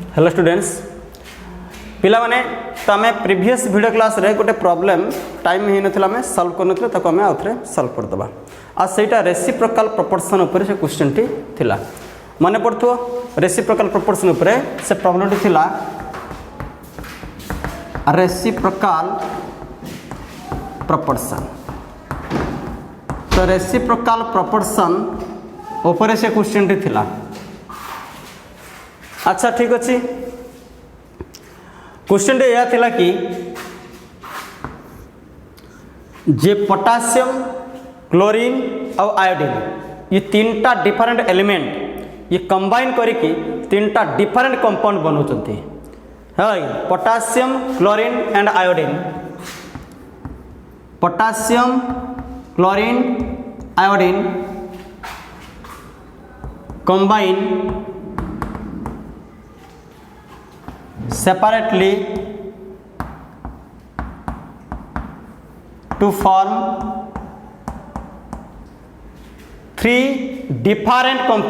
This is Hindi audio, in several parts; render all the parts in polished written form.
हेलो स्टूडेंट्स पिला माने तो आम प्रीवियस वीडियो क्लास रे गोटे प्रॉब्लम टाइम ही नथिला आम सॉल्व करनथिले ताको आम आउथरे सॉल्व कर दबा आ सेटा रेसिप्रोकल प्रोपोर्शन ऊपर से क्वेश्चन टी थिला माने पड़थो रेसिप्रोकल प्रोपोर्शन ऊपर से प्रॉब्लम टी थिला रेसिप्रोकल प्रोपोर्शन तो रेसिप्रोकल प्रोपोर्शन ऊपर से क्वेश्चन टी थिला। अच्छा ठीक अच्छे क्वेश्चन यह थिला कि जे पोटासियम क्लोरीन और आयोडीन ये तीनटा डिफरेंट एलिमेंट ये कंबाइन करके तीनटा डिफरेंट कंपाउंड बनाउछंती है potassium chlorine and iodine potassium chlorine iodine combine separately to form three different compounds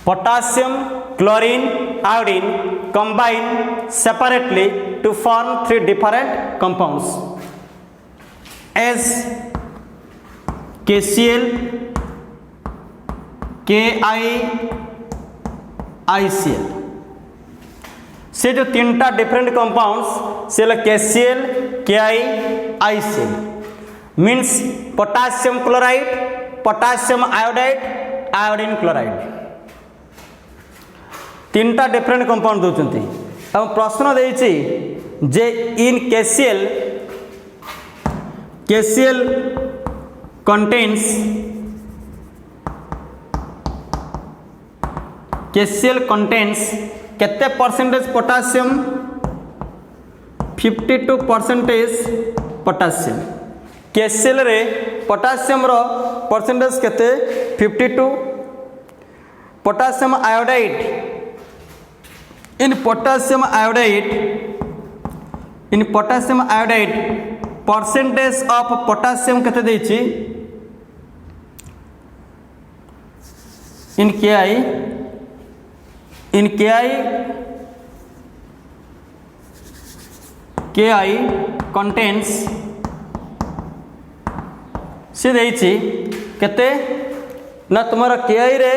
potassium chlorine iodine combine separately to form three different compounds as KCl KiICl से जो तीनटा डिफरेंट कंपाउंड्स से KCl KiICl means potassium chloride potassium iodide iodine chloride तीनटा डिफरेंट कंपाउंड दौरान अब प्रश्न देछि जे इन KCl contains केते परसेंटेज पोटासियम 52% पोटासियम KCl रे पोटासियम रो परसेंटेज केते 52 potassium iodide in potassium iodide percentage of potassium केते देछि in Ki contains से देछि केते ना तुम्हारा Ki रे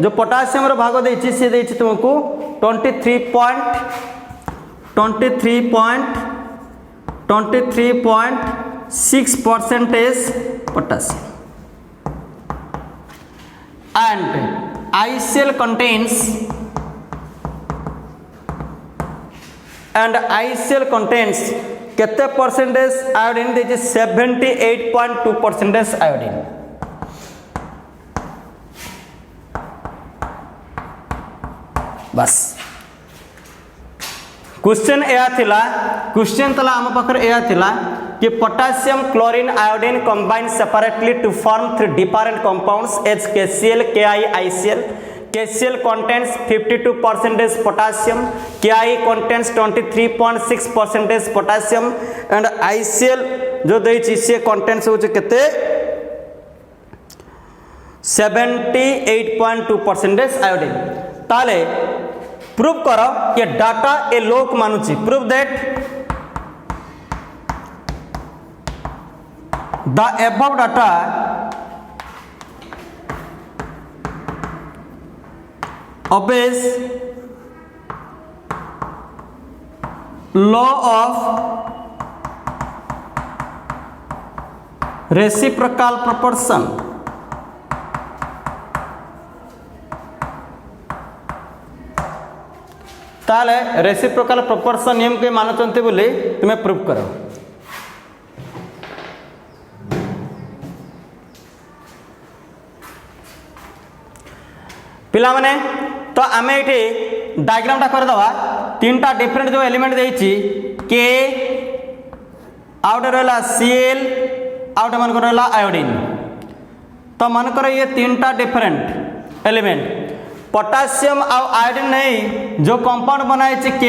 जो पोटासियम रो भाग देछि से देछि तुमको 23.6% potassium and ICl contains केते परसेंटेज आयोडीन देछि 78.2% आयोडीन बस क्वेश्चन एया थिला क्वेश्चन तला हम पाखर एया थिला कि potassium chlorine iodine combine separately to form three different compounds as KCl KiICl KCl contains 52% potassium Ki contains 23.6% potassium and ICl जो देछि से कंटेंट्स हो केते 78.2% आयोडीन ताले प्रूव करो ये डाटा ए लोक मानुची prove that the above data obeys law of reciprocal proportion ताले रेसिप्रोकल प्रोपोर्शन नियम के मानुचंते बोले तुम्हें प्रूव करो पिला माने तो आमे एठी डायग्राम टा कर दवा तीनटा डिफरेंट जो एलिमेंट देछि K आउट रहला Cl आउट मन कर रहला आयोडीन तो मन कर ये तीनटा डिफरेंट एलिमेंट पोटासियम और आयोडीन नहीं जो कंपाउंड बनाई Ki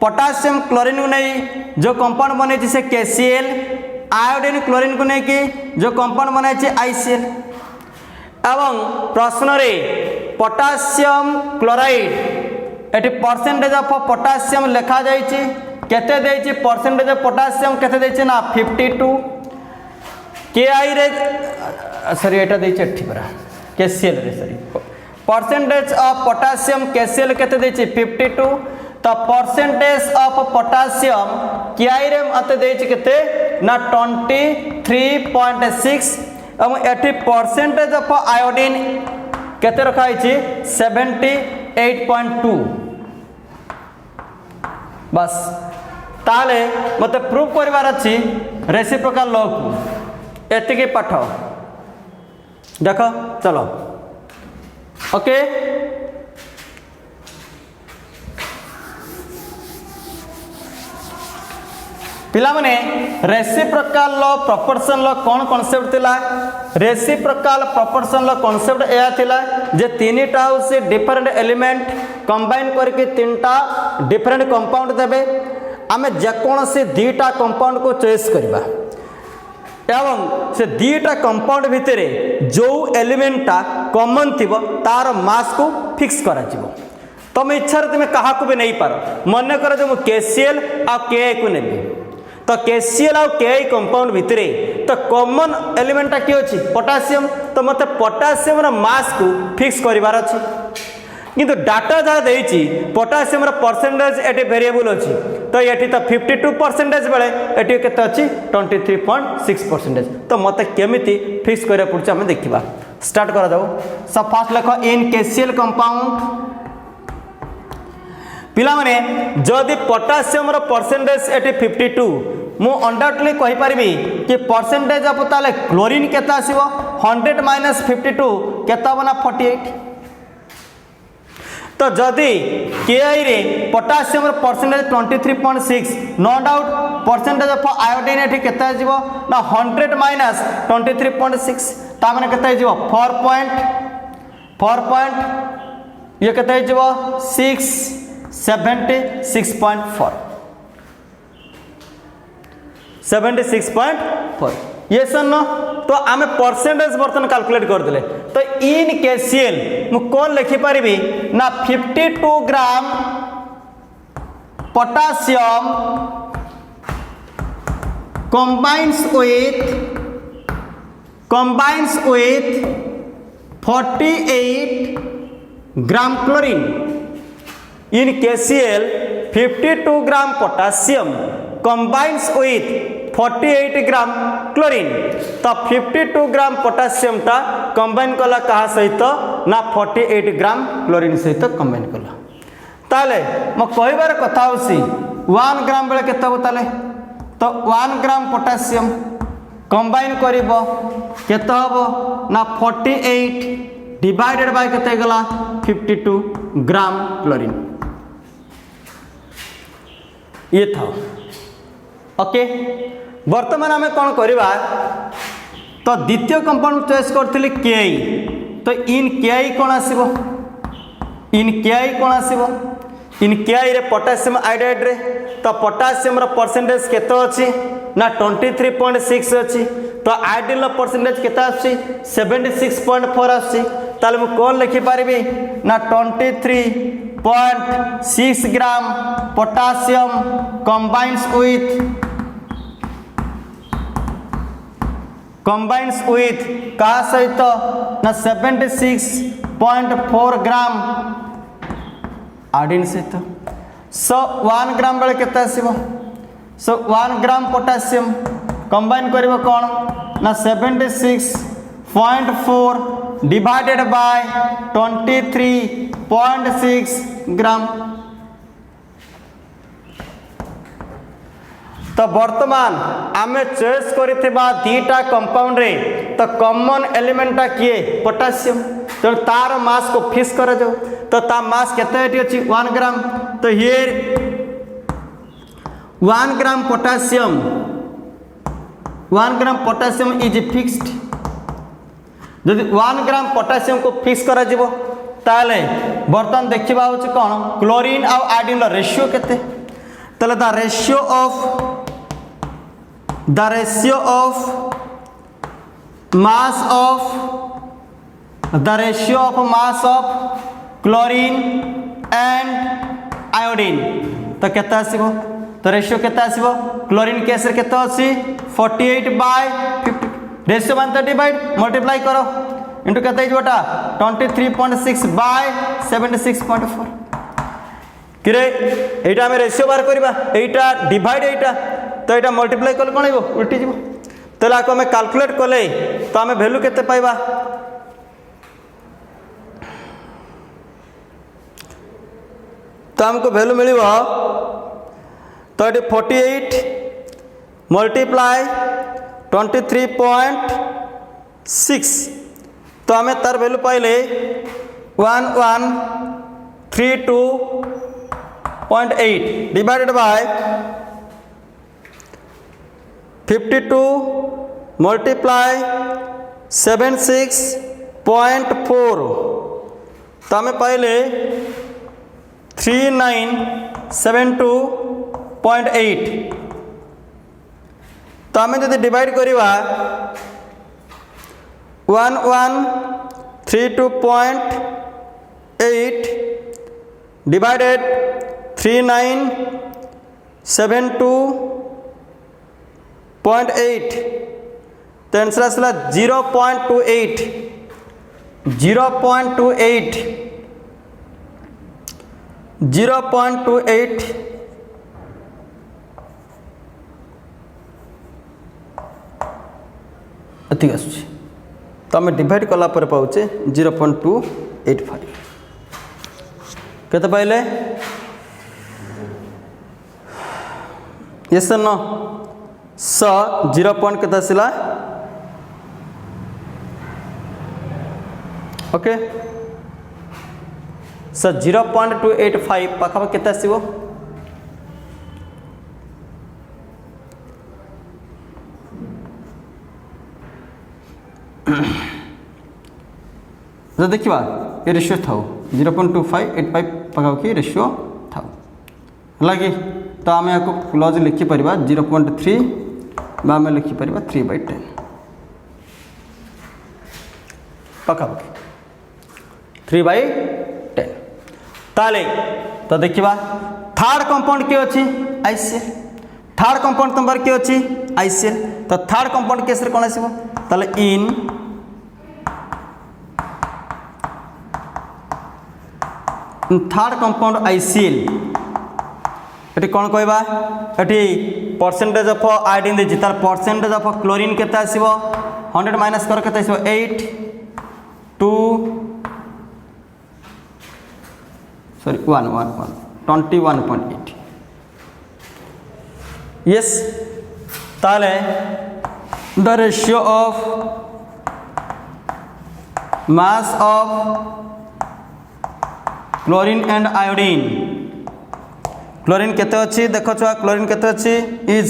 पोटासियम क्लोरीन को नहीं जो कंपाउंड बने से KCl, आयोडीन क्लोरीन को लेकिन जो कंपाउंड बने ICl। एवं प्रश्न रे potassium chloride eighty percentage of potassium लिखा जाइए केते देइछि परसेंटेज ऑफ पोटासियम केते देइछि ना 52 KI रे सॉरी एटा देइछि एठी परा KCl रे sorry percentage of potassium KCl केते देइछि 52 तो परसेंटेज ऑफ पोटासियम KI रे मते देइछि केते ना 23.6 एवं एठी परसेंटेज ऑफ आयोडीन केते रखा है 78.2 बस ताले मते प्रूव करबार अछि रेसिप्रोकल लॉ को एतिके पाठ देखो चलो ओके पिला माने रेसिप्रोकल लॉ प्रोपोर्शन लॉ कौन कांसेप्ट थिला रेसिप्रोकल प्रोपोर्शन लॉ कांसेप्ट एया थिला जे तीनटा होसे डिफरेंट एलिमेंट कंबाइन करके तीनटा डिफरेंट कंपाउंड देबे आमे जे कोन से दीटा कंपाउंड को चॉइस करबा एवं से दीटा कंपाउंड भितरे जो एलिमेंटा कॉमन थिबो तार मास को फिक्स करा जिवो तुम इच्छा रे तुम कहा को भी नहीं पारो मन कर जो KCl आ KI को नेबी तो KCl और KI कंपाउंड भितरे तो कॉमन एलिमेंटा कि अछि पोटासियम तो मते पोटासियम रो मास को फिक्स करिवार अछि किंतु डाटा जहाँ देइछि पोटासियम रो परसेंटेज एटी वेरिएबल अछि तो एटी तो 52% बेले एटी केते अछि 23.6% तो मते केमिति फिक्स करे पड़छ हम देखिबा स्टार्ट करा जाओ सब फास्ट लिखो इन KCl कंपाउंड पिला माने जदि पोटासियम रो परसेंटेज एटी 52 मु अनडाउटली कहि परिबी कि परसेंटेज ऑफ ताले क्लोरीन केता आसीबो 100 माइनस 52 केता बना 48 तो जदि KI रे पोटासियम रो percentage 23.6 no doubt percentage of iodine एठी केता आसीबो ना 100 माइनस 23.6 ता माने केता आसीबो 4 ये केता आसीबो 76.4 ये सन तो आमे परसेंटेज बर्तन कैलकुलेट कर देले तो इन KCl मु कोन लिखि परिबी ना 52 gram potassium combines with 48 gram chlorine in KCl 52 gram potassium combines with 48 gram chlorine तो 52 ग्राम पोटासियम टा कंबाइन कला कहा सहित ना 48 ग्राम क्लोरीन सहित कंबाइन कला ताले म कहबार कथा होसी 1 ग्राम बेले केते हो ताले तो 1 ग्राम पोटासियम कंबाइन करिवो केते हबो ना 48 डिवाइडेड बाय केते गला 52 ग्राम क्लोरीन ये था ओके वर्तमान आम कौन करवा तो द्वितीय कंपाउंड चॉइस करथिली KI तो इन KI कौन आसीबो इन KI कौन आसीबो इन KI रे पोटासियम आयोडाइड रे तो पोटासियम रो परसेंटेज केते अछि ना 23.6 अछि तो आयोडीन रो परसेंटेज केते अछि 76.4 अछि ताले मु कोन लिखि पारिबी ना 23.6 ग्राम पोटासियम combines with का सहित ना 76.4 ग्राम आयोडीन सहित सो 1 ग्राम बेले केते आसीबो सो 1 ग्राम पोटासियम कंबाइन करिवो कोन ना 76.4 डिवाइडेड बाय 23.6 ग्राम तो वर्तमान आमे चॉइस करिथिबा दीटा कंपाउंड रे तो कॉमन एलिमेंटा किए पोटासियम तो तार मास को फिक्स करा जाओ तो ता मास केते एटी अछि 1 ग्राम तो here 1 gram potassium is fixed जदि 1 ग्राम पोटासियम को फिक्स करा जिवो ताले बर्तन देखिबा होछि कोन क्लोरीन आ आयोडीन रो रेशियो केते ताले the ratio of mass of chlorine and iodine तो केते आसीबो तो रेशियो केते आसीबो क्लोरीन केस रे केते अछि 48/50 रेशियो मान डिवाइड मल्टीप्लाई करो इनटू केते हिजोटा 23.6/76.4 किरे एटा हम रेशियो बार करबा एटा डिवाइड एटा तो एटा मल्टीप्लाई करले कोन हेबो उल्टी जीवो तला को हमें कैलकुलेट कले तो हमें वैल्यू केते पाइबा तो हमको वैल्यू मिलिबो तो 48 मल्टीप्लाई 23.6 तो हमें तार वैल्यू पाइले 1132.8 डिवाइडेड बाय 52 मल्टीप्लाई 76.4 तो हमें पाइले 3972.8 तो हमें यदि डिवाइड करिवा 1132.8 डिवाइडेड 3972.8 तो आंसर आसला 0.28 अति आसुची तो आम डिवाइड कला पर पाउचे 0.285 केते पाइले यस नो स 0. केते आसिला ओके स 0.285 पाखा केते आसीबो जो देखा ये रेशियो था 0.2585 पाखापाखि रेशियो था लगे तो आम या क्लोज लिखिपर 0.3 आम लिखिपर 3/10 पाखापाखि 3/10 ताले तो देखा थर्ड कंपाउंड किए अच्छी आईसीएल थर्ड कंपाउंड नंबर किए अच्छी आईसीएल तो थर्ड कंपाउंड केस रे कौन आसीबो ताले in third compound ICL eighty कौन कहबा एटी परसेंटेज ऑफ आयोडीन देछि तार परसेंटेज ऑफ क्लोरीन केते आसीबो 100 माइनस कर केते आसीबो 8 2 सॉरी 21.8 यस ताले the ratio of mass of chlorine and iodine chlorine केते अच्छी देखो छुआ क्लोरीन केते अच्छी इज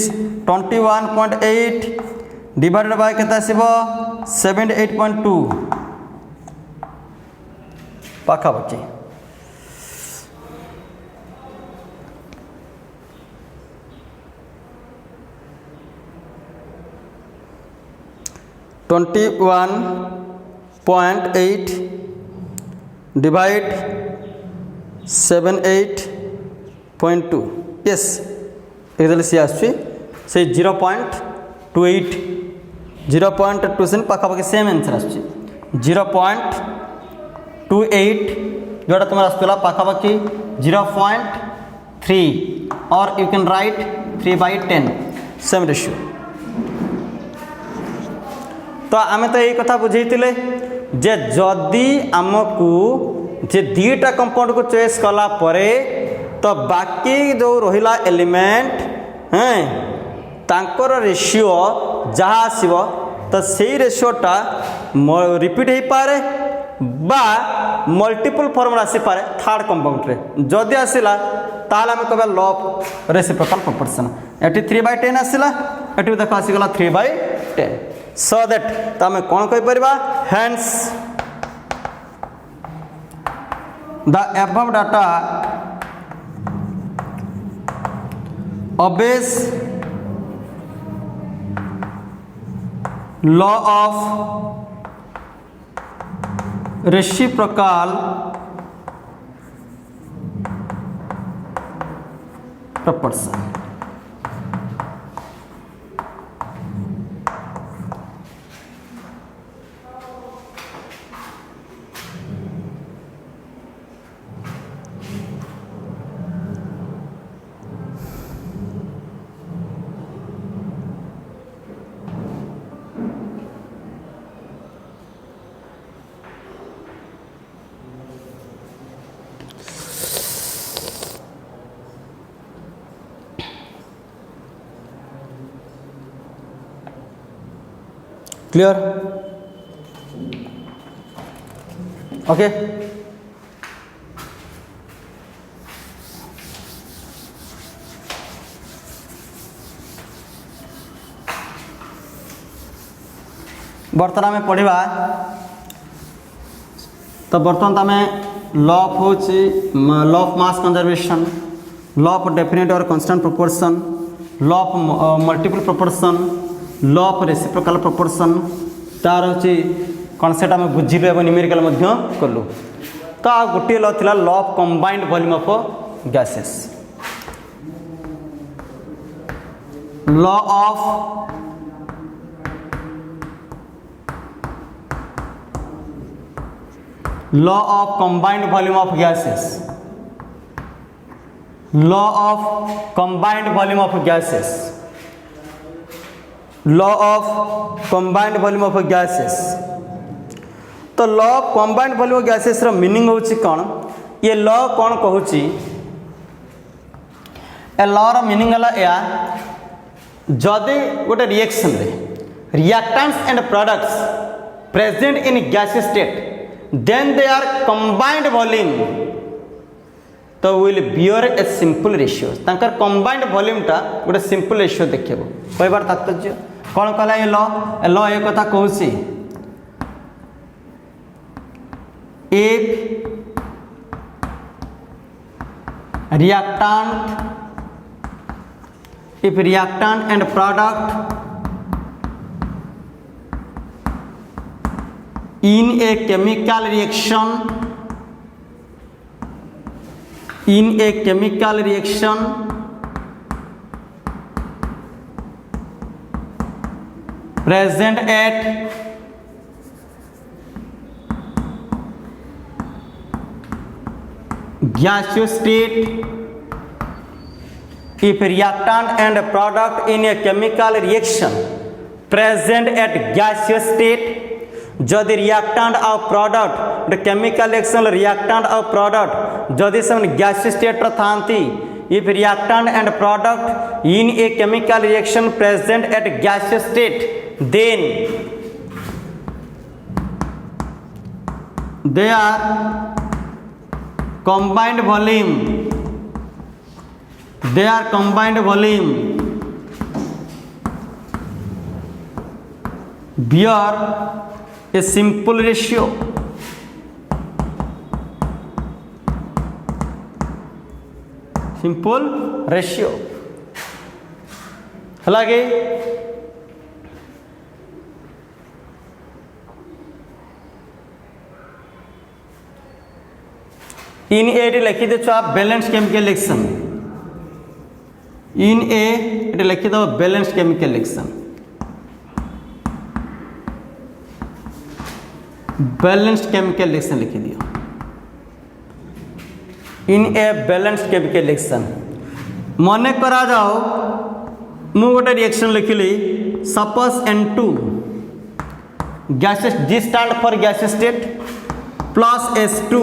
21.8 डिवाइडेड बाय केते आसीबो 78.2 पाखापाखि 21.8 डिवाइड 78.2 यस एकदम सी आसुची से 0.28 पाखापाखि सेम आंसर आसुची 0.28 जोटा तुम आसला पाखापाखि 0.3 और you can write 3/10 same ratio तो आम तो यही कथा बुझे जे जदि आमको जे दीटा कंपाउंड को चॉइस कला परे तो बाकी जो रहिला एलिमेंट हैं तांकर रेशियो जहाँ आसीबो तो सही रेशियोटा रिपीट हो पारे बा मल्टीपल फॉर्म आसी पारे थर्ड कंपाउंड रे जदि आसिला ताल आम कह लॉ ऑफ रेसिप्रोकल प्रोपोर्शन एटी 3/10 आसिला एटी देखो आसीगला 3/10 सो दैट तो आम कौन कह परिबा hence the above data obeys law of reciprocal proportion. Clear? Okay. बर्तमान आम पढ़ा तो बर्तमान आम लॉ ऑफ होची law of mass conservation, law of definite और constant proportion, law of multiple proportion, law of reciprocal proportion तार होची कॉन्सेप्ट आम बुझिलु एवं न्यूमेरिकल मध्य कलु। तो आ गोटे लॉ थिला law of combined volume of gases, law of combined volume of gases, law of combined volume of gases, law of combined volume of gases। तो law of combined volume of gases रो मीनिंग होची कौन, ये law कौन कहूची, ए law रो मीनिंग हला या जदि गोटे रिएक्शन रे reactants and products present in gas state then they are combined volume तो will bear a simple ratio। तांकर combined volume टा गोटे simple ratio देखिबो कहबार तात्पर्य कौन कहला ये लॉ एक कथा कहूसी if reactant and product in a chemical reaction present at gaseous state, if reactant and product in a chemical reaction present at gaseous state, जदि रिएक्टेंट और प्रोडक्ट केमिकल रिएक्शन रिएक्टेंट और प्रोडक्ट जदि सब गैसियस स्टेट थांती, if reactant and product in a chemical reaction present at gaseous state then they are combined volume bear a simple ratio हलागे इन ए लिखी दे आप बैलेंस केमिकल रिएक्शन इन ए लिखी दो balance chemical reaction balanced chemical reaction लिखी दियो इन ए बैलेंस्ड केमिकल रिएक्शन मन करा जाओ मु गोटे reaction लिखिली suppose N2 gases G stand for gases state plus S2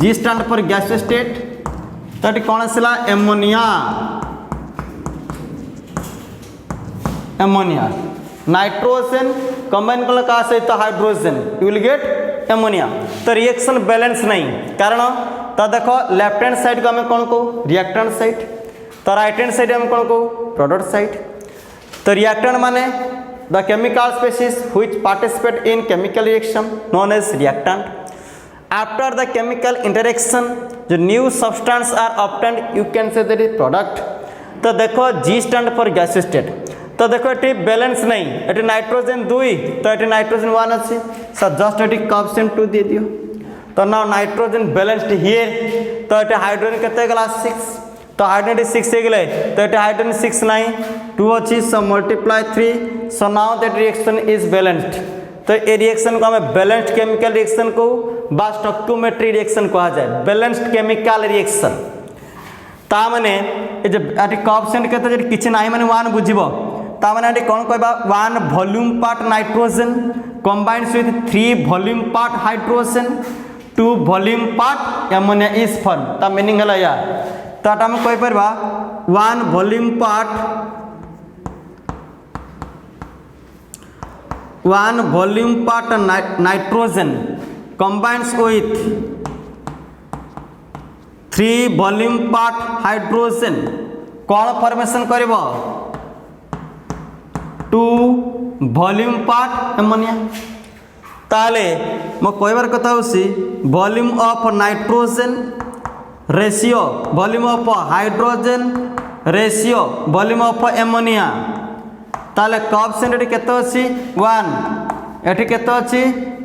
G stand for gases state तो ये कौन आसला एमोनिया नाइट्रोजन कंबाइन कला का सहित hydrogen you will get ammonia. तो रिएक्शन बैलेंस नहीं कारण तो देखो लेफ्ट हैंड साइड को हमें कौन कहू रिएक्टेंट साइड, तो राइट हैंड साइड हम कौन कहू प्रोडक्ट साइड। तो रिएक्टेंट माने the chemical species which participate in chemical reaction known as reactant. After the chemical interaction जो new substance are obtained you can say that is product. तो देखो G stand for gas state. तो देखो ये बैलेंस नहीं, ये नाइट्रोजन 2 तो ये नाइट्रोजन 1 अच्छी सर जस्ट ये कोएफिशिएंट 2 दे दियो। तो नाउ नाइट्रोजन बैलेंस्ड हियर तो ये हाइड्रोजन केते गला 6 तो हाइड्रोजन 6 हे गले तो ये हाइड्रोजन 6 नहीं 2 अच्छी so multiply 3 so now that reaction is balanced. तो ये रिएक्शन को हमें बैलेंस्ड केमिकल रिएक्शन को बा स्टोइकियोमेट्री रिएक्शन कहा जाए, बैलेंस्ड केमिकल रिएक्शन। ता माने ए जे आटी कोएफिशिएंट केते जे किछ नाही माने 1 बुझिबो ता माने आटी कोन कहबा 1 volume part nitrogen combines with 3 volume part hydrogen 2 volume part ammonia is form. ता मीनिंग हला या ताटा हम कहि परबा 1 volume part 1 volume part nitrogen combines with 3 volume part hydrogen कौन फॉर्मेशन करिवो 2 वॉल्यूम पार्ट एमोनिया। ताले मो कहबार कथा होसी volume of nitrogen ratio volume of hydrogen ratio volume of ammonia. ताले कोएफिशिएंट केते अछि 1 एठी केते अछि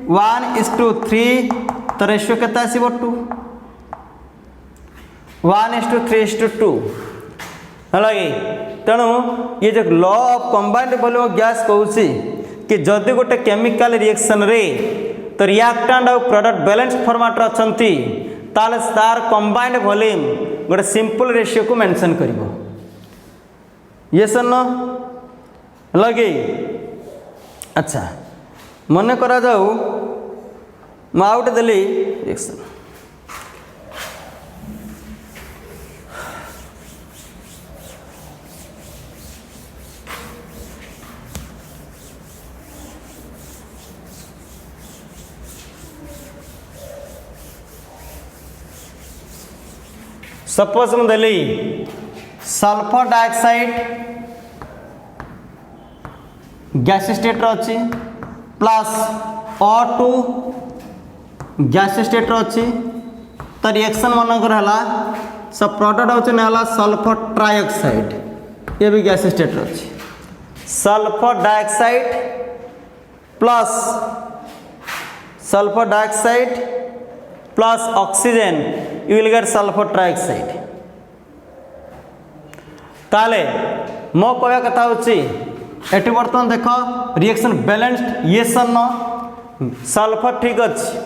1:3 तो रेशियो केते आसीबो 2 1:3:2 हला कि तेणु ये जो law of combined volume of gas कहूसी कि जदि गोटे केमिकल रिएक्शन रे तो रिएक्टेंट और प्रोडक्ट बैलेंस फॉर्मेट रे अछंती ताले स्टार कंबाइंड वॉल्यूम गोटे सिंपल रेशियो को मेंशन करिवो। यस और नो लगे। अच्छा मन करा जाऊ मैं आउट देली रिएक्शन सपोज हम देली सल्फर डाइऑक्साइड गैस स्टेट अच्छी प्लस O2 गैस स्टेट अच्छी तो रिएक्शन मनकर है सब प्रोडक्ट होना सल्फर ट्राइऑक्साइड ये भी गैस स्टेट अच्छी sulphur dioxide plus sulphur dioxide plus oxygen you will get sulphur trioxide. ताले मो कहया कथा होची एटी बर्तमान देख रिएक्शन बैलेंस्ड ये सन सल्फर ठीक अच्छे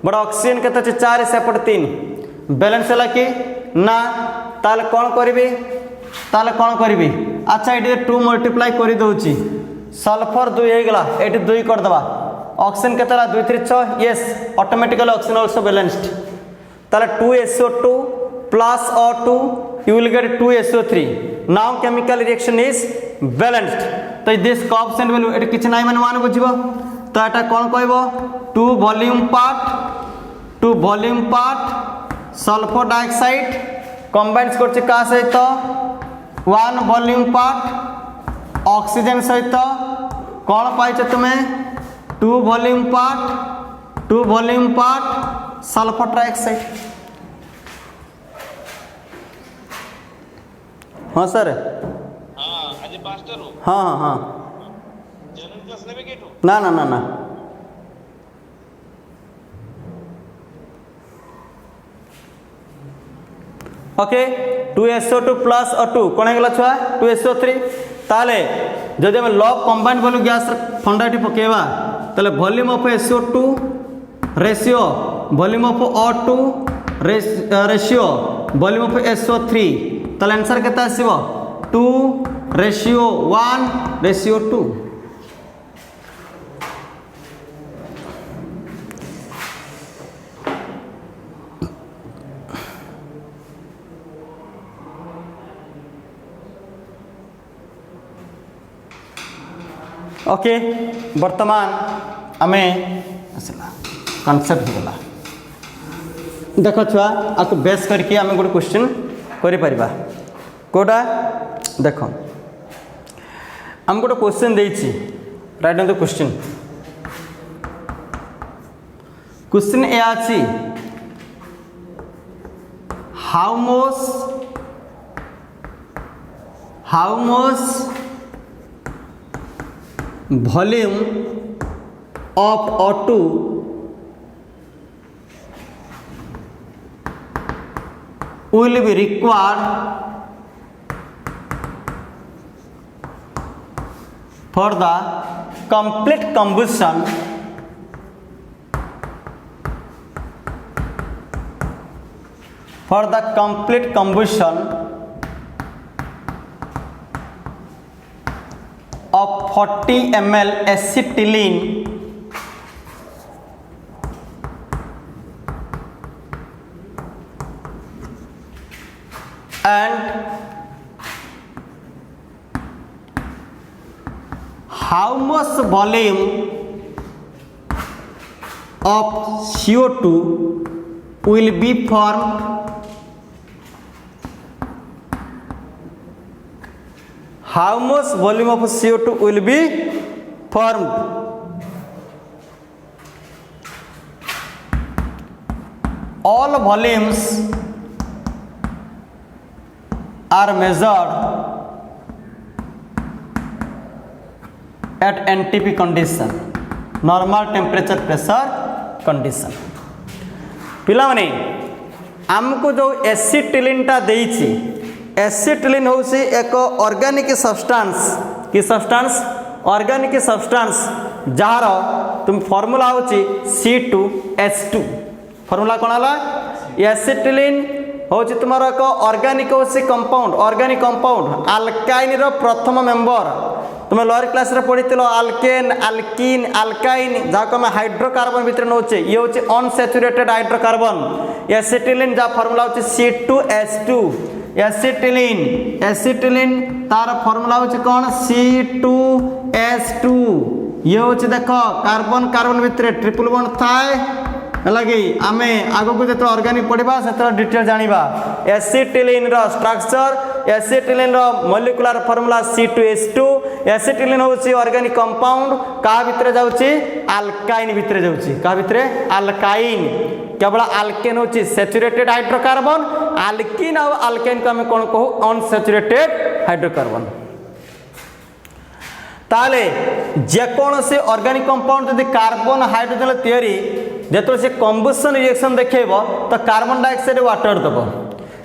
बट ऑक्सीजन के 4 सेपट 3 बैलेंस है कि ना ताले कौन करी कौन करी अच्छा ये 2 मल्टीप्लाई कर दूची सल्फर 2 होगा ये 2 करदे ऑक्सीजन के 2 3 6 yes automatically oxygen also balanced ताले 2SO2 plus O2 you will get 2SO3 now chemical reaction is balanced। तो this coefficient value एट किछ नाही माने 1 बुझिबो तो एटा कोन कहबो 2 volume part sulphur dioxide combines करछि का सहित 1 वॉल्यूम पार्ट ऑक्सीजन सहित कोन पाइछ तुमे 2 वॉल्यूम पार्ट सल्फर ट्राइऑक्साइड। हाँ सर हाँ हाँ हाँ ना ना ना ना ओके 2SO2 प्लस O2 कौन है छुआ 2SO3 ताले जदि हम लॉ कंबाइंड वॉल्यूम गैस फंडाटी पकेवा ताले volume of SO2 ratio volume of O2 ratio volume of SO3 ताले आंसर केते आसीबो 2:1:2। ओके वर्तमान आम कनसेप्ट होगा देख छुआ आपको बेस करके आम गोटे क्वेश्चन करिपरिबा कोटा देख आम गोटे क्वेश्चन देछि राइट ऑन द क्वेश्चन ए आछि how how much volume of O2 will be required for the complete combustion of 40 ml acetylene and how much volume of CO2 will be formed how much volume of CO2 will be formed all volumes are measured at NTP condition, normal temperature pressure condition. पिला माने आमको जो एसिटिलिन टा देइछि एसिटिलिन होउछि एक ऑर्गेनिक सब्सटेंस की सब्सटेंस ऑर्गेनिक सब्सटेंस जार तुम फार्मूला होउछि C2H2 फार्मूला कोन हला एसिटिलिन होउछि तुमार एक ऑर्गेनिक होउछि कंपाउंड अल्काइन रो प्रथम मेंबर तुम लोअर क्लास रे पढितिलो अल्केन अल्कीन अल्काइन जाको हम हाइड्रोकार्बन भीतर नोचे ये होछि अनसैचुरेटेड हाइड्रोकार्बन एसिटिलिन जा फार्मूला होछि C2H2 एसिटिलिन तार फार्मूला होछि कोन C2H2 ये होछि देखो कार्बन भीतर ट्रिपल बॉन्ड थाए लगी आमे आगो को जतो ऑर्गेनिक पढ़िबा सेतो डिटेल जानिबा एसिटिलिन रो स्ट्रक्चर एसिटिलिन रो मॉलिक्यूलर फार्मूला C2H2 एसिटिलिन होछि ऑर्गेनिक कंपाउंड का भीतर जाउछि अल्काइन भीतर जाउछि का भीतर अल्काइन केवल अल्केन होछि सैचुरेटेड हाइड्रोकार्बन अल्कीन और अल्केन को हम कोन कहू अनसैचुरेटेड हाइड्रोकार्बन ताले जे कोन से ऑर्गेनिक कंपाउंड जदि कार्बन हाइड्रोजन तयारी जेतो से कंबशन रिएक्शन देखेबो तो कार्बन डाइऑक्साइड वाटर दबो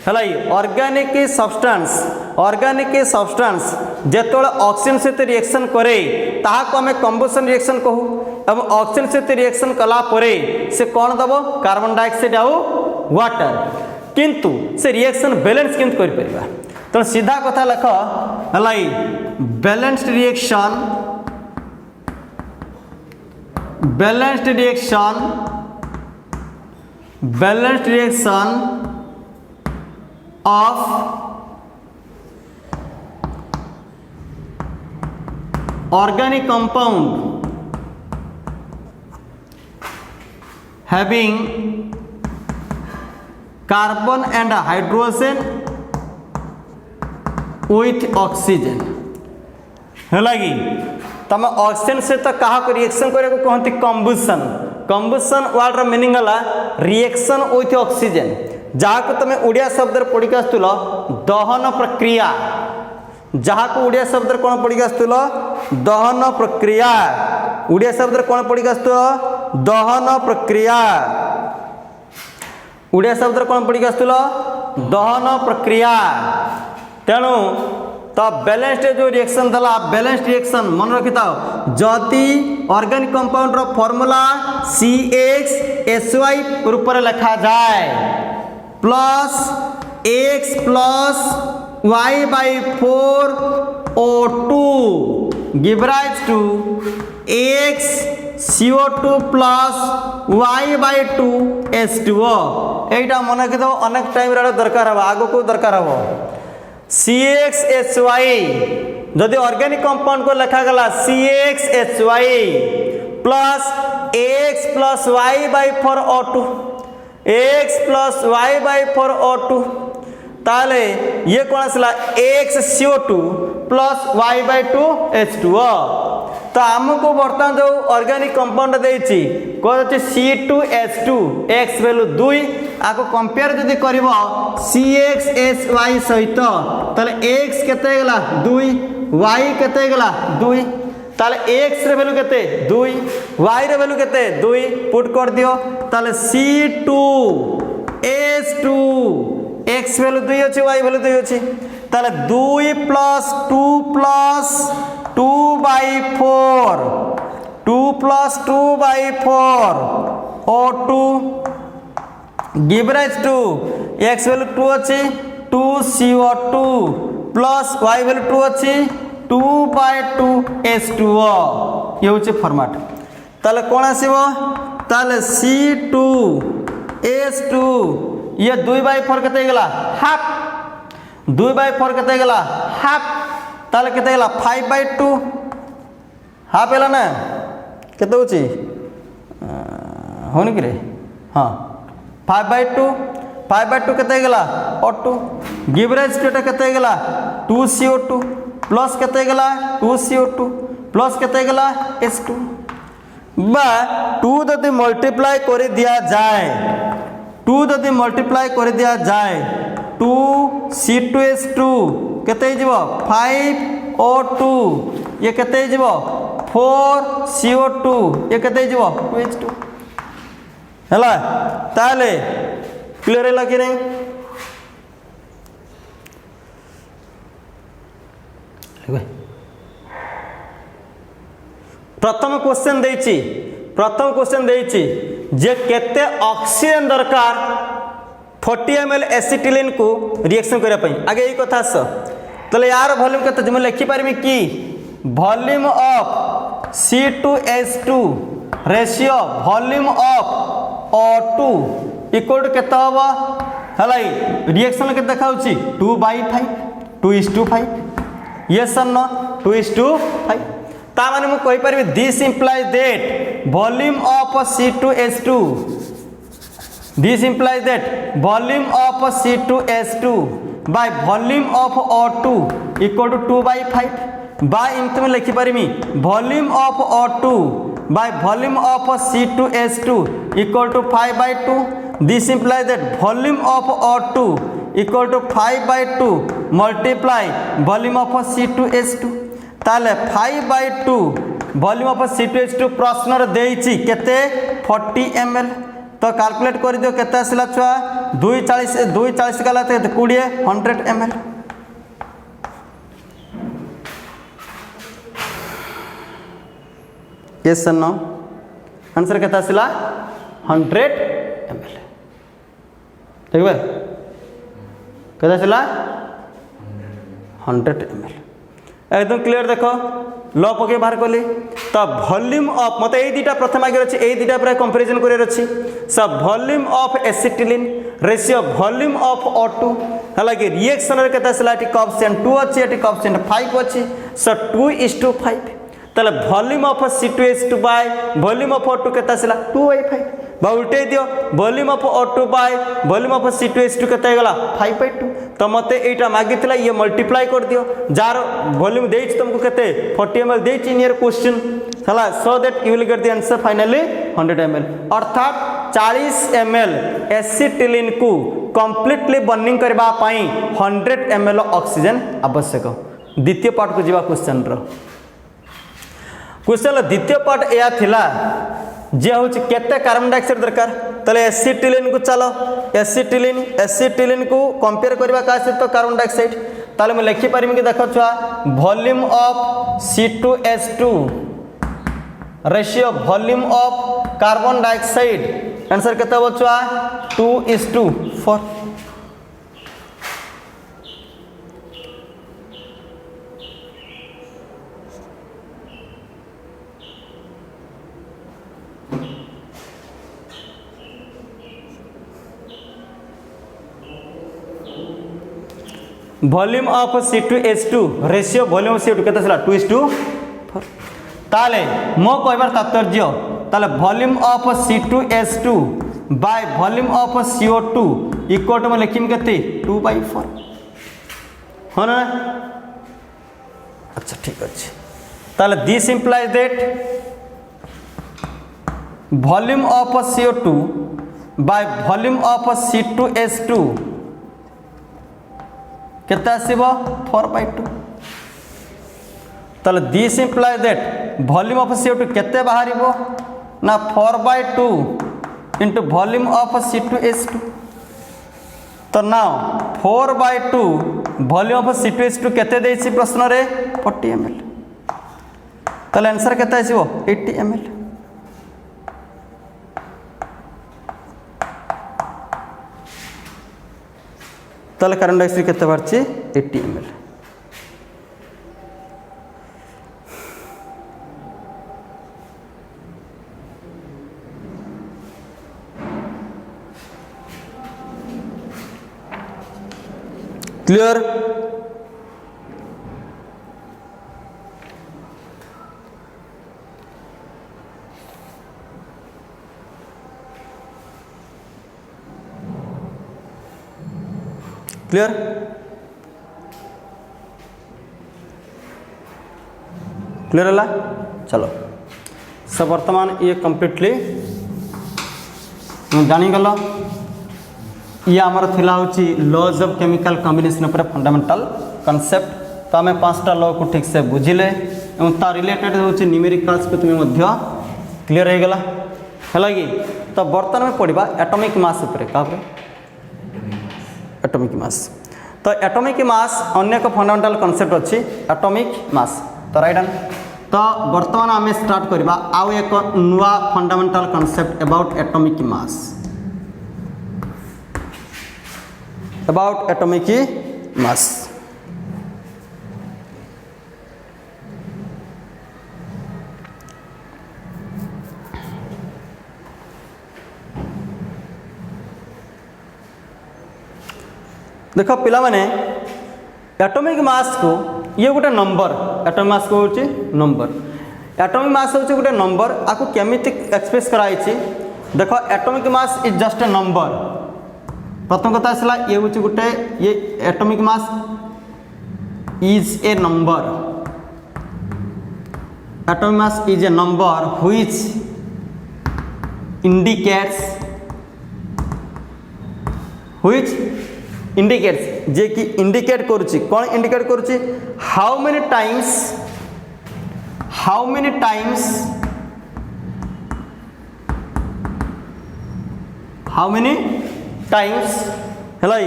हलाई ऑर्गेनिक सब्सटेंस जेतो ऑक्सीजन से रिएक्शन करे ताहा को हम कंबशन रिएक्शन कहू एवं ऑक्सीजन से रिएक्शन कला परे से कोन दबो कार्बन डाइऑक्साइड आ वाटर किंतु से रिएक्शन बैलेंस किंत कर परबा तो सीधा कथा लख हलाई balanced reaction of organic compound having carbon and hydrogen with oxygen है लगी तम ऑक्सीजन से तो कहा को रिएक्शन करे को कहती कंबशन वर्ड रो मीनिंग हला रिएक्शन विथ ऑक्सीजन जहाँ को तुम ओडिया शब्द पढ़ी आसुल दहन प्रक्रिया जहाँ को ओडिया शब्द कौन पढ़ी आसुल दहन प्रक्रिया ओडिया शब्द कौन पढ़ी आसुल दहन प्रक्रिया ओडिया शब्द कौन पढ़ी आसुल दहन प्रक्रिया तेणु तो बैलेंस्ड जो रिएक्शन था बैलेंस्ड रिएक्शन मन रखी था जदि ऑर्गेनिक कंपाउंड रो फार्मूला CHSY रूप में लिखा जाए plus X plus Y/4 O2 give rise to X CO2 plus Y/2 H2O एटा मन रखी था अनेक टाइम दरकार हम आगो को दरकार हम CHSY जदि ऑर्गेनिक कंपाउंड को लिखा गला CHSY plus X plus Y/4 O2 X plus Y/4 O2 ताले ये कौन आसला X CO2 plus Y/2 H2O तो आमको बर्तमान जो ऑर्गेनिक कंपाउंड देछि कहते C2H2 x वैल्यू 2 आको कंपेयर जदि करबो CXSY सहित ताले x केते गेला 2 y केते गेला 2 ताले x रे वैल्यू केते 2 y रे वैल्यू केते 2 पुट कर दियो ताले C2H2 x वैल्यू 2 अछि y वैल्यू 2 अछि ताले 2 plus 2 plus 2 by 4 2 plus 2 by 4 O2 give rise to x value 2 अच्छी 2 CO2 plus y value 2 अच्छी 2 by 2 H2O ये होचे फॉर्मेट ताले कौन आसीबो ताले C2 H2 ये 2 by 4 केते गेला हाफ 2 by 4 केते गेला हाफ ताले केते गेला 5 by 2 हाफ एला ना केते होची होनी कि रे हाँ 5 by 2 केते गेला O2 गिव राइज टू केते गेला 2 CO2 प्लस केते गेला 2 CO2 प्लस केते गेला H2 बा 2 जदि मल्टीप्लाई कर दिया जाए 2 जदि मल्टीप्लाई कर दिया जाए 2 C2H2 केते जीवो 5 O2 ये केते जीवो 4 CO2 ये केते जीवो 2H2 हैला ताले क्लियर है कि नहीं प्रथम क्वेश्चन देइछि जे केते ऑक्सीजन दरकार 40 ml एसिटिलीन को रिएक्शन करिया पई आगे ई कथा स तले यार वॉल्यूम केते जे लिखि परमी की volume of C2H2 ratio volume of O2 equal to केते होबो हलाई रिएक्शन के देखाउची 2/5 2:5 यस और नो 2:5 ता माने मु कहि परबी this implies that volume of C2H2 this implies that volume of C2H2 by volume of O2 equal to 2/5 by इनते में लिखि permit volume of O2 by volume of C2H2 equal to 5/2 this implies that volume of O2 equal to 5/2 multiply volume of C2H2 ताले 5/2 volume of C2H2 प्रश्न रे देइछि केते 40 ml तो कैलकुलेट कर दियो केते आसला छुआ 240 गला 20 100 ml यस और नो आंसर केते आसला 100 ml ठीक है केते आसला 100 ml एकदम क्लियर देखो लो पके बाहर कली तो वॉल्यूम ऑफ मत ए दुटा प्रथम आगे अछि ए दुटा पर कंपैरिजन करे अछि सब volume of acetylene ratio volume of O2 हला कि रिएक्शन रे केता सला कोएफिशिएंट 2 अछि एटी कोएफिशिएंट 5 अछि सो 2:5 तले volume of C2H2 by volume of O2 केता सला 2/5 बा उल्टे दियो volume of O2 bye volume of C2H2 केता गेला 5/2 तो मते एटा मागितला ये मल्टीप्लाई कर दियो जार वॉल्यूम देइछ तुमको केते 40 ml देइछ इन योर क्वेश्चन हला so that you will get the answer finally 100 ml अर्थात 40 ml एसिटिलीन को कंप्लीटली बर्निंग करबा पई 100 ml ऑक्सीजन आवश्यक द्वितीय पार्ट को जीवा क्वेश्चन रो क्वेश्चन द्वितीय पार्ट या थिला जे होछि केते कार्बन डाइऑक्साइड दरकार तले एसिटिलीन को चलो एसिटिलीन को कंपेयर करबा का से तो कार्बन डाइऑक्साइड ताले मैं लिखि परिम कि देखो छुआ volume of C2H2 ratio volume of carbon dioxide answer केते हो छुआ 2:4 volume of C2H2 ratio volume of CO2 केते सला 2:4 ताले मो कहबार तात्पर्य ताले volume of C2H2 by volume of CO2 equal to में लिखिम केते 2/4 हो ना अच्छा ठीक अछि ताले this implies that volume of CO2 bye volume of C2H2 केते आसीबो 4/2। ताले this implies that volume of CO2 केते बाहरिबो ना 4/2 इंटू वॉल्यूम ऑफ C2H2। तो नाउ 4/2 वॉल्यूम ऑफ C2H2 केते देछि प्रश्न रे 40 ml। ताले आंसर केते आसीबो 80 ml। ताले कार्बन डाइऑक्साइड केते बारछि 80 ml। क्लियर? क्लियर? क्लियर है? चलो सब वर्तमान ये कंप्लीटली जानीगल। ये आमर थिला होची लॉज ऑफ केमिकल कॉम्बिनेशन पर फंडामेंटल कांसेप्ट। तो आम 5टा लॉ को ठीक से बुझिले एवं ता रिलेटेड होची न्यूमेरिकल्स को तुम्हें मध्य क्लियर हो गला है कि। तो बर्तमान में पढ़ा एटॉमिक मास उपरे का एटॉमिक मास। तो एटॉमिक मास अन्य एक फंडामेंटल कांसेप्ट अच्छी एटॉमिक मास। तो राइट आंसर। तो बर्तमान आम स्टार्ट करबा आउ एक नुआ fundamental concept about atomic mass. About atomic mass देख पिला माने एटॉमिक मास को ये गोटे नंबर एटॉमिक मास को होची नंबर। एटॉमिक मास होची गोटे नंबर आको केमिति एक्सप्रेस कराई छी। देखो atomic mass is just a number. प्रथम कथा आसला ये होची गोटे ये atomic mass is a number. Atomic mass is a number which indicates जे कि इंडिकेट करुची कौन इंडिकेट करुची हाउ मेनी टाइम्स है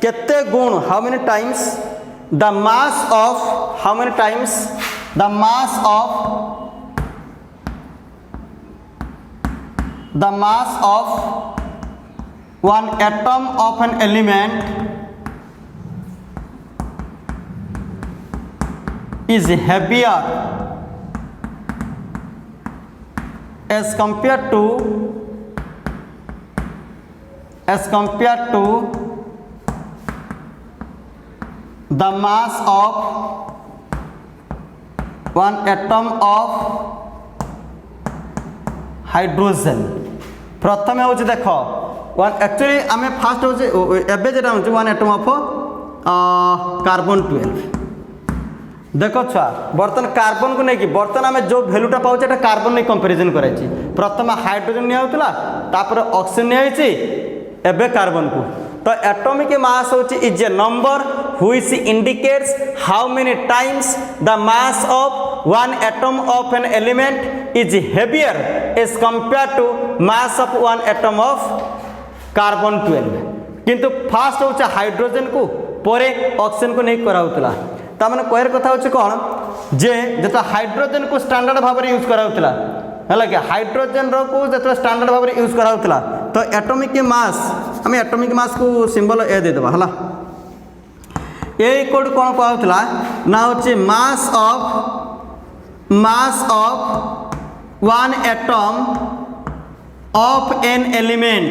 केते गुण how many times the mass of how many times the mass of one atom of an element is heavier as compared to the mass of one atom of hydrogen। प्रथम हूँ देख वन एक्चुअली आम फास्ट हूँ एवं जेटा हूँ वन एटम ऑफ कार्बन 12। देख छुआ बर्तन कार्बन को लेकिन बर्तन आम जो भैल्यूटा पाचे कार्बन नहीं कंपेरिजन कराई। प्रथम हाइड्रोजन निया तापर ऑक्सीजन निया एबे कार्बन को। तो एटॉमिक मास होची is a number which indicates how many times the mass of one atom of an element is heavier as compare to mass of one atom of carbon 12। किंतु फास्ट होचा हाइड्रोजन को परे ऑक्सीजन को नहीं कराउतला। ता माने कहर कथा होचे कोन जे जता हाइड्रोजन को स्टैंडर्ड भाव रे यूज कराउतला हला कि हाइड्रोजन रो को जता स्टैंडर्ड भाव रे यूज कराउतला। तो एटॉमिक मास हम एटॉमिक मास को सिंबल ए दे देबा हला। ए कोड कोन कहउतला ना होचे मास of one atom of an element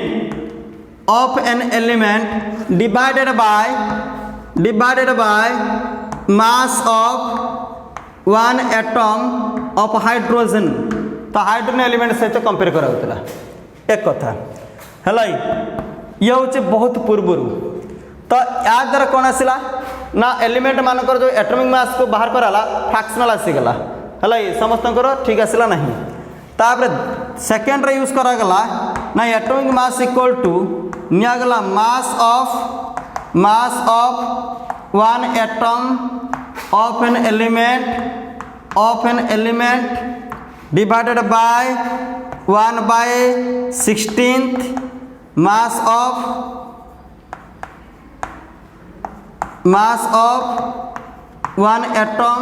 divided by mass of one atom of hydrogen। तो हाइड्रोजन एलिमेंट सहित कंपेयर कराउतला एक कथा है। ये हूँ बहुत पूर्व। तो या द्वारा कौन आसला ना एलिमेंट मानकर जो एटॉमिक मास को बाहर कराला फ्रैक्शनल आसीगला है समस्त ठीक आसला ना तापर सेकेंड रे यूज करा गला ना एटॉमिक मास इक्वल टू निया गला मास of one atom of an element divided bye 1/16 mass of one atom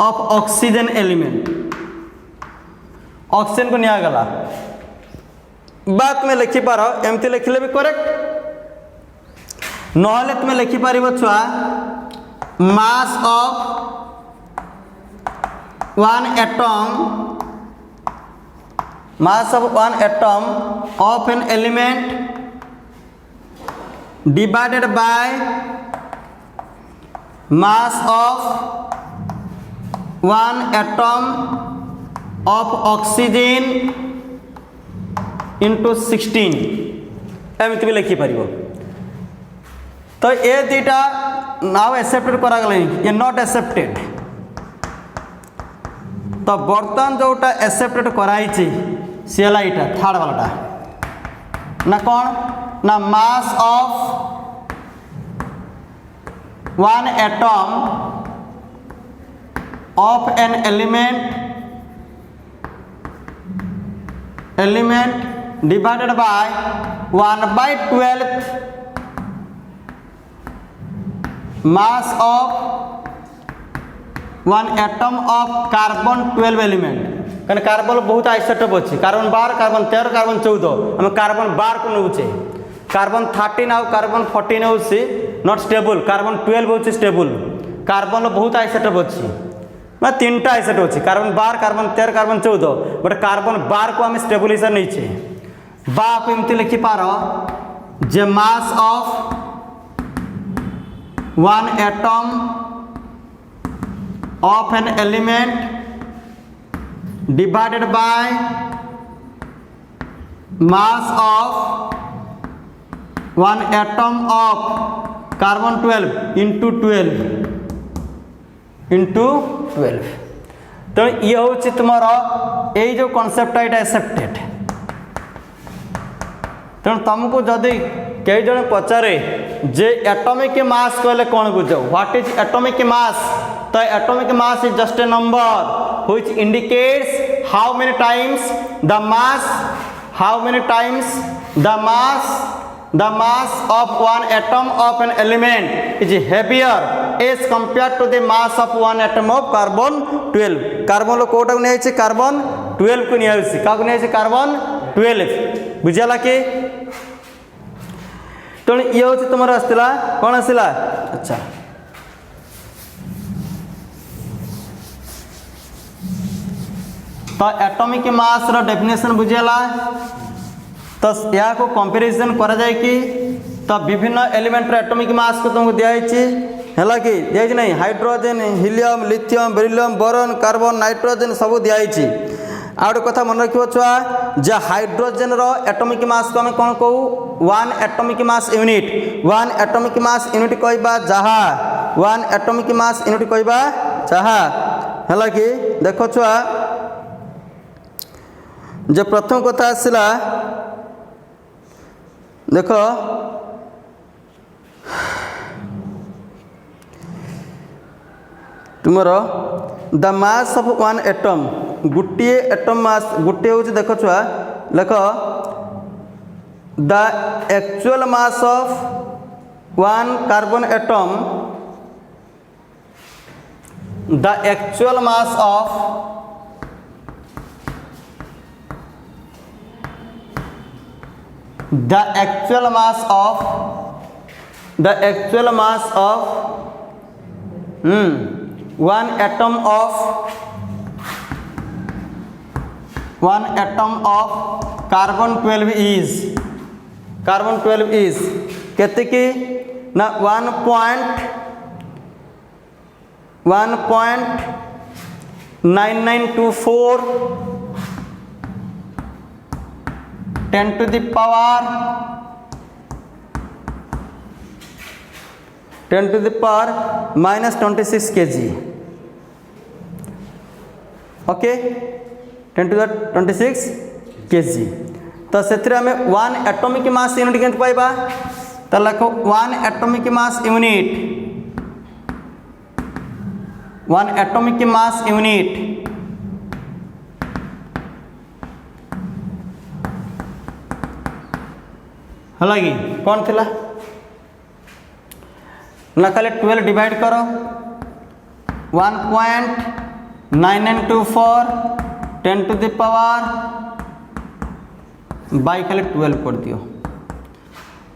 of oxygen element oxygen को निया गला बात में लिखि पार एमती लिखिले भी करेक्ट नहले तुम लिखि पार छुआ मास of one atom of an element divided by mass of one atom of oxygen into 16 एमती भी लिखिपर तो ये दुटा नाउ एक्सेप्टेड करा गले ये नॉट एक्सेप्टेड तो बर्तमान जोटा एक्सेप्टेड कराई सी है यहाँ थर्ड वालाटा ना कौन ना mass of one atom of an element divided bye 1/12 mass of one atom of carbon 12 element कहने कार्बन बहुत आइसोटोप अच्छी कार्बन 12 कार्बन 13 कार्बन 14 आम कार्बन 12 को नौचे कार्बन 13 आउ कार्बन 14 हूँ नॉट स्टेबल कार्बन 12 हूँ स्टेबल कार्बन बहुत आइसोटोप अच्छी मैं 3टा आइसोटोप अच्छी carbon 12 carbon 13 carbon 14 but carbon 12 को आम स्टेबल हिसाब नहीं बाप एमती लिखिपार जे mass of one atom of an element divided by mass of one atom of carbon 12 into 12 तो ये हूँ तुम ये जो कॉन्सेप्ट ये एक्सेप्टेड तेणु तुमको जदि कई जन पचारे जे एटॉमिक मास कहले कौन बुझ व्हाट इज एटॉमिक मास तो atomic mass is just a number which indicates how many times the mass of one atom of an element is heavier as compared to the mass of one atom of carbon 12 carbon लो कोटा नहीं है कार्बन 12 को नहीं है का नहीं है कार्बन 12 बुझाला कि तो ये हूँ तुम आसला कौन आसला अच्छा तो एटॉमिक मास रो डेफिनेशन बुझाला तो या को कंपैरिजन करा जाए कि तो विभिन्न एलिमेंट रो एटॉमिक मास को तुमको दिया है कि दिया नहीं hydrogen helium lithium beryllium boron carbon nitrogen सब दिया है आ गोटे कथा मन रखियो छुआ जे हाइड्रोजन रो एटॉमिक मास को हम कौन कहू 1 atomic mass unit 1 atomic mass unit कहबा जहा 1 एटॉमिक मास यूनिट कहबा जहा हला कि देखो छुआ जे प्रथम कथा आसला देखो तुमर the mass of one atom गोटे एटम मास गोटे हूँ देख छुआ लेख the actual mass of one carbon atom the actual mass of the actual mass of one atom of carbon 12 is कहते कि ना 1.9924 10 to the power -26 kg okay 10⁻26 kg तो से आम 1 एटॉमिक मास यूनिट के पाइबा तो लिखो 1 atomic mass unit 1 atomic mass unit हलागी कौन थिला ना खाली 12 डिवाइड करो 1.9924 10 to the power बाई खाली 12 कर दियो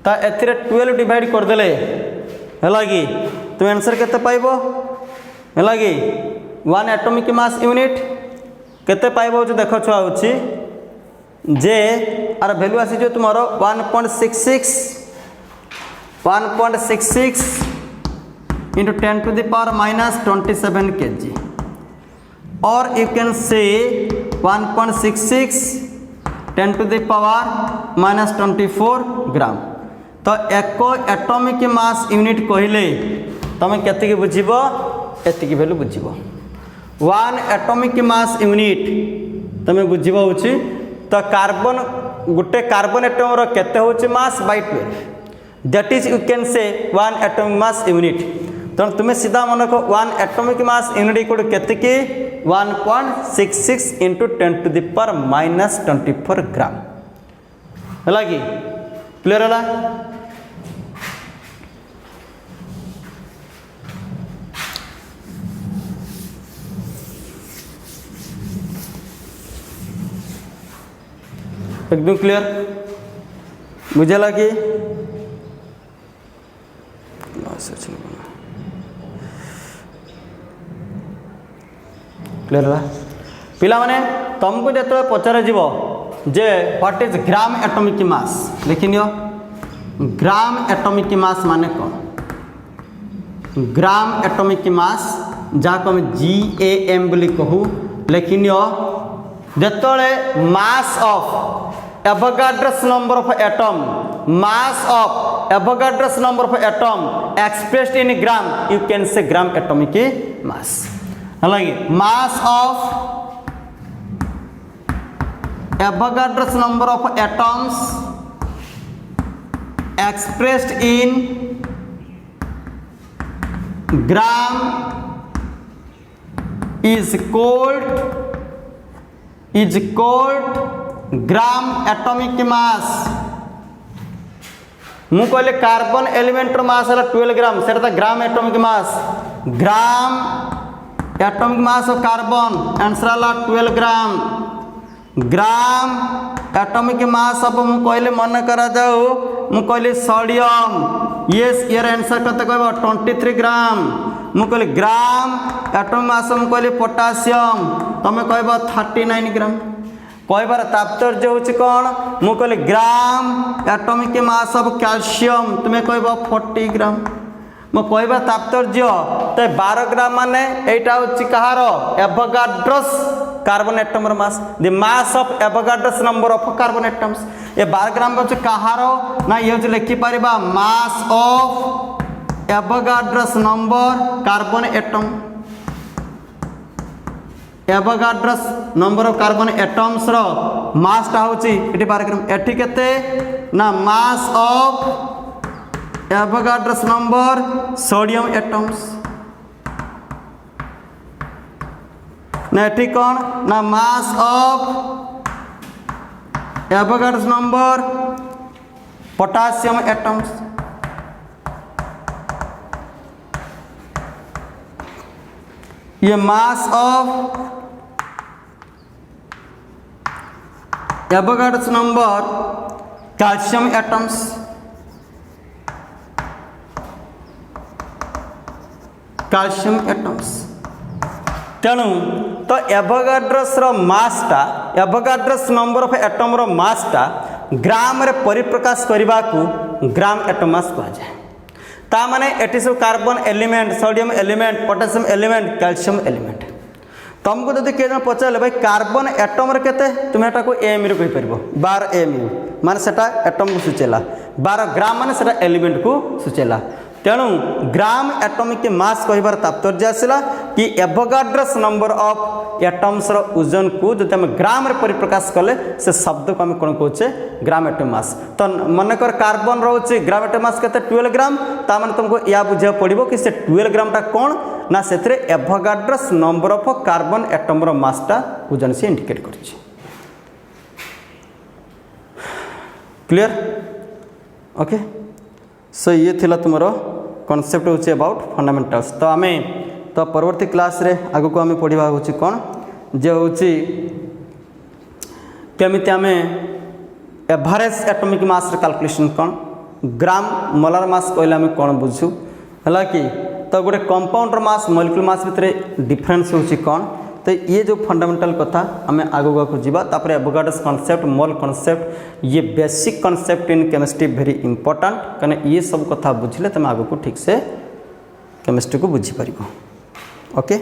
तो एथिरे 12 डिवाइड कर देले हला कि तुम आंसर केते पाइबो हला कि 1 एटॉमिक मास यूनिट केते पाइबो जो देखो छुआ होची जे आर वैल्यू आसी जो तुम्हारो 1.66 into 10 to the power minus 27 kg or you can say 1.66 10 to the power minus 24 ग्राम तो एक एटॉमिक मास यूनिट कहले तुम केतिक बुझिबो एतिक वैल्यू बुझिबो 1 एटॉमिक मास यूनिट तुम बुझिबो होची तो कार्बन गुटे कार्बन एटम रो केते होची mass by 12 that is you can से 1 एटॉमिक मास यूनिट तो तुम्हें सीधा मन को 1 एटॉमिक मास यूनिट इक्वल केते की 1.66 into 10 to the power minus 24 ग्राम हला कि क्लियर हला एकदम क्लियर बुझेला कि क्लियर है पिला माने तुमको जो पचार जीव जे what is gram atomic mass लिखि नियो ग्राम एटॉमिक मास माने कौन ग्राम एटॉमिक मास जहाँ को हम GAM बोली कहू लिखि नियो जेतोले mass of Avogadro's number of atom mass of Avogadro's number of atom expressed in gram you can say gram atomic mass हालांकि mass of Avogadro's number of atoms expressed in gram is called gram atomic mass मु कहले कार्बन एलिमेंट मास है 12 ग्राम से ग्राम atomic mass of carbon answer है 12 ग्राम ग्राम एटॉमिक मास ऑफ मु कहले मन करा जाऊ मु कहले सोडियम यस यार आंसर कते कहबो 23 ग्राम मु कहले ग्राम एटॉमिक मास मु कहले पोटेशियम तमे कहबो 39 ग्राम कहबार तात्पर्य होची कौन मु कहले ग्राम एटॉमिक मास ऑफ कैल्शियम तुम्हें कहबो 40 ग्राम मो कहबार तात्पर्य तो 12 ग्राम माने एटा होची कहार Avogadro's carbon atom mass the mass of Avogadro's number of carbon atoms ए 12 ग्राम होची कहार ना ये होची लिखि परिबा mass of Avogadro's number carbon atom Avogadro's number of carbon atoms रो मास टा होची एटी 12 ग्राम एटी केते ना mass of Avogadro's number sodium atoms ना एटी कौन ना mass of Avogadro's number potassium atoms ये mass of Avogadro's number calcium atoms तेणु तो एवोगाड्रोस रो मासटा एवोगाड्रोस नंबर ऑफ एटम रो मासटा ग्राम रे परिप्रकाश करबा को ग्राम एटम मास कहा जाए ता माने एटी सब carbon element sodium element potassium element calcium element तुमको जब किए जन पचारे भाई कार्बन एटम केते तुम एटा को एम रे कहि परबो 12 एम माने सेटा एटम को सूचेला 12 ग्राम माने सेटा एलिमेंट को सूचेला तेणु ग्राम एटॉमिक मास कहबार तात्पर्य आसला कि एवोगाड्रोस नंबर ऑफ एटम्स रो ओजन को जब आम ग्राम रे परिप्रकाश कले से शब्द को आम कौन कहे ग्राम एटम मास। तो मनकर कार्बन रोचे ग्राम एटम मास के 12 ग्राम ताने तुमको या बुझा पड़ो कि से 12 ग्राम टा कौन ना से Avogadro's number of carbon atom रो मास टा ओजन से इंडिकेट कर। क्लियर ओके सो ये थिला तुमरो कॉन्सेप्ट होचे अबाउट फंडामेंटल्स। तो आमे तो परवर्ती क्लास रे आगो को आमे पढ़िबा होची कोन जे होची केमिति आमे एवरेज एटॉमिक मास रे कैलकुलेशन कोन ग्राम मोलर मास कहले आमे कोन बुझू हला कि तो गोटे कंपाउंड रो मास मॉलिक्यूल मास भितरे डिफरेंस होची कोन। तो ये जो फंडामेंटल कथा आम आगो को जीवा तापर एवोगाड्रोस कॉन्सेप्ट मोल कॉन्सेप्ट ये basic concept in chemistry very important कने ये सब कथा बुझले तुम आगो को ठीक से केमिस्ट्री को बुझी पारिबो। ओके।